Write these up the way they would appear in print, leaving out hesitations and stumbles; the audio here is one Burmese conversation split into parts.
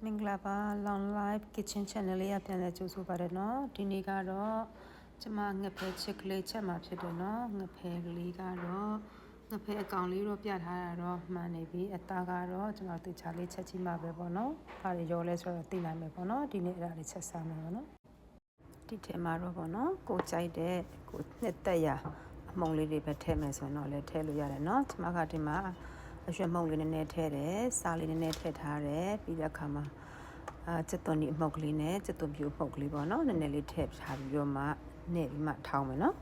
မင်္ဂလာပါ Long Life Kitchen Channel လေးရပြန်လဲကြိုဆိုပါတယ်เนาะဒီနေ့ကတော့ကျမငဖဲချစ်ကလေးချက်မှာဖြစ်တယ်เนาะငဖဲကလေးကတော့ငဖဲအကောင်လေးတော့ပြထားတာတော့မှန်နေပြီအသားကတော့ကျမတို့ချာလေးချက်ကြီးမှာပဲပေါ့เนาะဘာတွေရောလဲဆိုတော့သိနိုင်မယ်ပေါ့เนาะဒီနေ့အဲ့ဒါလေးချက်စားမယ်ပေါ့เนาะဒီထဲမှာတော့ပေါ့เนาะကိုကြိုက်တဲ့ကိုနှစ်သက်ရအမုံလေးတွေပဲထည့်မယ်ဆိုရင်တော့လည်းထည့်လို့ရတယ်เนาะကျမကဒီမှာအရွှေမုံလေးနည်းနည်းထည့်တယ်စားလေးနည်းနည်းထည့်ထားတယ်ပြီးတဲ့အခါမှာကျက်သွန်ဒီအမှုတ်ကလေးနဲ့ကျက်သွန်ပြူအမှုတ်ကလေးပေါ့နော်နည်းနည်းလေးထည့်ထားပြီးတော့မှနဲ့ပြီးမှထောင်းမယ်နော်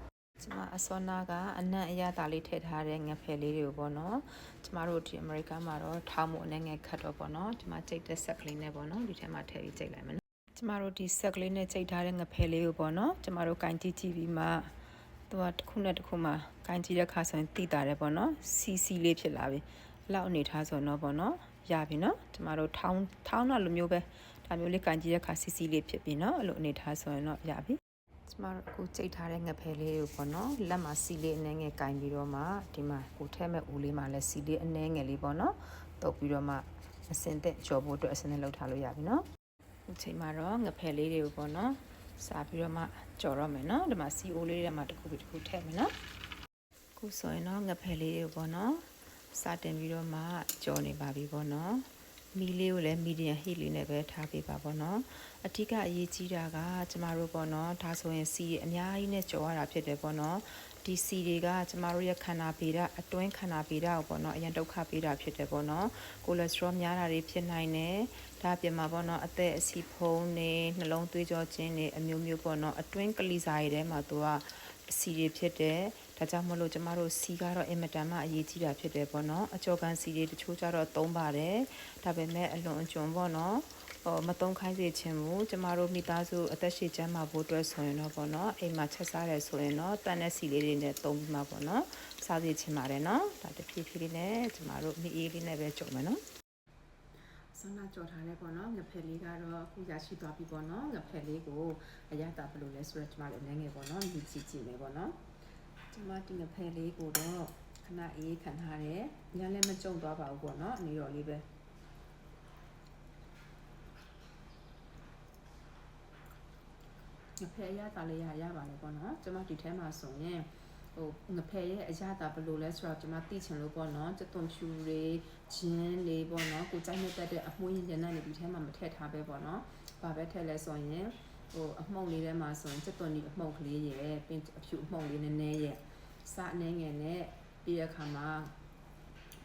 ကျမအစောနာကအနံ့အရသာလေးထည့်ထားတဲ့ငဖယ်လေးတွေကိုပေါ့နော်ကျမတို့ဒီအမေရိကန်မှာတော့ထောင်းမှုအနည်းငယ်ခတ်တော့ပေါ့နော်ဒီမှာကြိတ်တဲ့ဆက်ကလေးနဲ့ပေါ့နော်ဒီထဲမှာထည့်ပြီးကြိတ်လိုက်မယ်နော်ကျမတို့ဒီဆက်ကလေးနဲ့ကြိတ်ထားတဲ့ငဖယ်လေးကိုပေါ့နော်ကျမတို့ကင်ကြည့်ကြည့်ပြီးမှသူကတစ်ခုနဲ့တစ်ခုမှကင်ကြည့်တဲ့ခါဆိုရင်တိတာတယ်ပေါ့နော်စီစီလေးဖြစ်လာပြီလောက်အနေထားဆိုတော့ပေါ့နော်ရပြီနော်ကျမတို့ထောင်းတာလိုမျိုးပဲဒါမျိုးလေးကန်ကြည့်တဲ့ခါစီစီလေးဖြစ်ပြီနော်အဲ့လိုအနေထားဆိုရင်တော့ရပြီကျမတို့အခုကြိတ်ထားတဲ့ငဖယ်လေးကိုပေါ့နော်လက်မှာစီလေးအနှဲငယ်ကန်ပြီးတော့မှဒီမှာကိုထဲမဲ့ဦးလေးမှာလည်းစီလေးအနှဲငယ်လေးပေါ့နော်တုပ်ပြီးတော့မှအစင်သက်ကြော်ဖို့အတွက်အစင်နဲ့လှုပ်ထားလို့ရပြီနော်အခုချိန်မှာတော့ငဖယ်လေးတွေကိုပေါ့နော်စားပြီးတော့မှကြော်တော့မယ်နော်ဒီမှာစီအိုးလေးတွေမှာတစ်ခုပြီးတစ်ခုထည့်မယ်နော်အခုဆိုရင်တော့ငဖယ်လေးတွေကိုပေါ့နော်စတင်ပြီးတော့မှကြော်နေပါပြီပေါ့နော်မီးလေးကိုလည်း medium heat လေးနဲ့ပဲထားပေးပါပေါ့နော်အထူးကအရေးကြီးတာကကျမတို့ပေါ့နော်ဒါဆိုရင်စီအများကြီးနဲ့ကြော်ရတာဖြစ်တယ်ပေါ့နော်ဒီစီတွေကကျမတို့ရဲ့ခန္ဓာဗေဒအတွင်းခန္ဓာဗေဒကိုပေါ့နော်အရင်ဒုက္ခပေးတာဖြစ်တယ်ပေါ့နော်ကိုလက်စထရောများတာတွေဖြစ်နိုင်တယ်ဒါပြင်မှာပေါ့နော်အသက်အဆီဖုံးနေနှလုံးသွေးကြောခြင်းတွေအမျိုးမျိုးပေါ့နော်အတွင်းကလေးစားရတဲ့မှာသူကအစီတွေဖြစ်တယ်ဒါကြောင့်မလို့ကျမတို့စီကတော့အင်မတန်မှအရေးကြီးတာဖြစ်တယ်ပေါ့နော်အကျော်ကန်စီတွေတချို့ကျတော့သုံးပါတယ်ဒါပေမဲ့အလွန်အကျွံပေါ့နော်မသုံးခိုင်းစေချင်ဘူးကျမတို့မိသားစုအသက်ရှည်ကျန်းမာဖို့အတွက်ဆိုရင်တော့ပေါ့နော်အိမ်မှာချက်စားရဲဆိုရင်တော့တန်တဲ့စီလေးတွေနဲ့သုံးပြီးမှပေါ့နော်စားစေချင်ပါတယ်နော်ဒါတဖြည်းဖြည်းလေးနဲ့ကျမတို့မိအေးလေးနဲ့ပဲကြုံမယ်နော်ဆန္ဒကြော်ထားလဲပေါ့နော်ငဖက်လေးကတော့အခုရရှိသွားပြီပေါ့နော်ငဖက်လေးကိုအရသာဘယ်လိုလဲဆိုတော့ကျမတို့အနေငယ်ပေါ့နော်လူကြည့်ကြည့်မယ်ပေါ့နော်ကျမဒီငဖက်လေးကိုတော့ခဏအေးခံထားတယ်ညလည်းမကြုံသွားပါဘူးပေါ့နော်အနေတော်လေးပဲငဖက်အရသာလေးရပါလေပေါ့နော်ကျမဒီထဲမှာဆိုရင်ငဖက်ရဲ့အရသာဘယ်လိုလဲဆိုတော့ကျမသိချင်လို့ပေါ့နော်ကျသွန်ဖြူတွေဂျင်းလေးပေါ့နော်ကိုကြိုက်နေတတ်တဲ့အမွှေးရည်နဲ့ဒီထဲမှာမထည့်ထားပဲပေါ့နော်ဘာပဲထည့်လဲဆိုရင်အမှုန့်လေးထဲမှာဆိုရင်ကျသွန်ဒီအမှုန့်ကလေးရဲ့ပင်အဖြူအမှုန့်လေးနည်းနည်းရဲ့စားအနေငယ်နဲ့ပြီးတဲ့အခါမှာ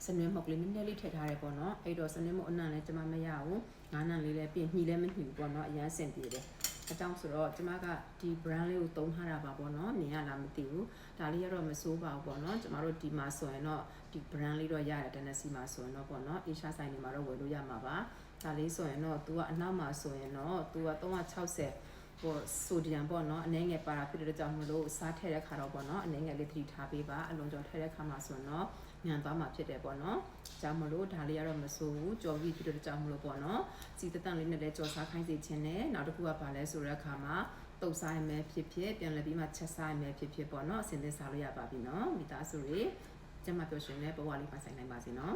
စနွေးမှုတ်လေးနည်းနည်းလေးထည့်ထားရဲပေါ့နော်အဲ့တော့စနွေးမှုတ်အနံ့လည်းကျမမရဘူးငါးနံလေးလည်းပြင်ညှိလည်းမညှိဘူးပေါ့နော်အရင်ဆင်ပြေတယ်အကြောင်းဆိုတော့ကျမကဒီ brand လေးကိုသုံးထားတာပါပေါ့နော်မြင်ရလားမသိဘူးဒါလေးကတော့မစိုးပါဘူးပေါ့နော်ကျမတို့ဒီမှာဆိုရင်တော့ဒီ brand လေးတော့ရတယ်တနက်စီမှာဆိုရင်တော့ပေါ့နော် Asia ဆိုင်တွေမှာတော့ဝယ်လို့ရမှာပါဒါလေးဆိုရင်တော့ तू ကအနောက်မှာဆိုရင်တော့ तू က360ဆိုဒီယမ်ပေါ့နော်အနည်းငယ်ပါတာဖြစ်တဲ့ကြောင့်မလို့စားထည့်တဲ့ခါတော့ပေါ့နော်အနည်းငယ်လေးသတိထားပေးပါအလွန်ကြော်ထည့်တဲ့ခါမှာဆိုရင်တော့ညံသွားမှာဖြစ်တယ်ပေါ့နော်ကြောင့်မလို့ဒါလေးကတော့မဆိုးဘူးကြော်ပြီးဖြစ်တဲ့ကြောင့်မလို့ပေါ့နော်စီတတန်လေးနဲ့လည်းကြော်စားခိုင်းစေခြင်းနဲ့နောက်တစ်ခုကပါလဲဆိုတဲ့အခါမှာတုပ်စားရမယ်ဖြစ်ဖြစ်ပြန်လည်ပြီးမှချက်စားရမယ်ဖြစ်ဖြစ်ပေါ့နော်အစင်သစ်စားလို့ရပါပြီနော်မိသားစုတွေကျမပြောရှင်နဲ့ဘဝလေးပိုင်ဆိုင်နိုင်ပါစေနော်